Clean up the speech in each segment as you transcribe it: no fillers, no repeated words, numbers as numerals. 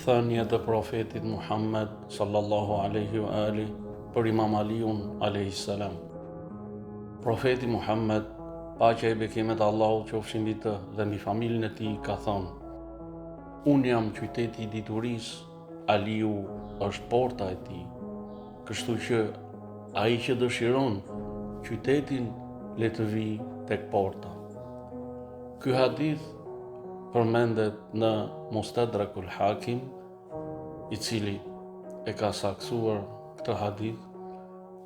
Thënie të profetit Muhammed sallallahu alaihi wa ali për Imam Aliun alaihi salam. Profeti Muhammed, paqja e bekimet e Allahut qofshin mbi të dhe mbi familjen e tij, ka thënë: Unë jam qyteti i diturisë, Aliu është porta e tij. Kështu që ai që dëshiron qytetin le të vijë tek porta. Ky hadith përmendet në Mustadrakul Hakim, i cili e ka saksuar këtë hadith,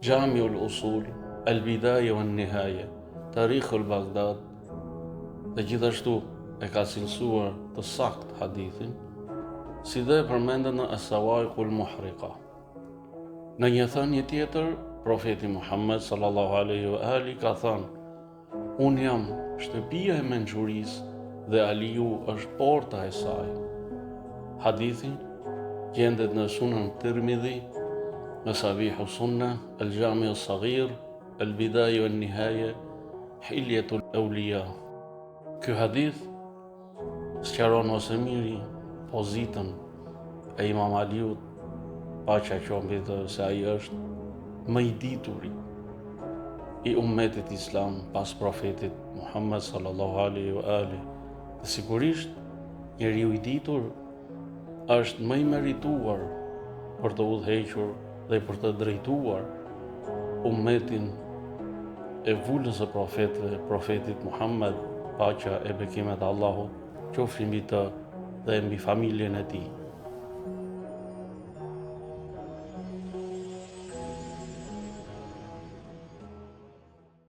Gjamiul Usul, El Bidaje wan Nihaje, Tarikhul Baghdad, dhe gjithashtu e ka cilësuar të sakt hadithin, si dhe përmendet në As-Sawaiqul Muhriqa. Në një thënie tjetër, profeti Muhammed sallallahu alaihi wa ali ka thënë: Unë jam shtëpia e menxhurisë dhe Aliu është porta e saj. Hadithi gjendet në Sunan Tirmidhi, në Sahihu Sunna, El Jami As-Saghir, El Bidaje wan Nihaje, Hilyatul Awliya. Ky hadith sqaron ose miri pozitën e Imam Aliut, paqja qoftë mbi të, se ai është më i dituri i ummetit islam pas profetit Muhammed sallallahu alaihi wa ali. Dhe sigurisht, njeriu i ditur është më i merituar për të udhëhequr dhe për të drejtuar ummetin e vullës së profetëve, profetit Muhammed, paqja e bekimet e Allahut qofshin mbi të dhe mbi familjen e tij.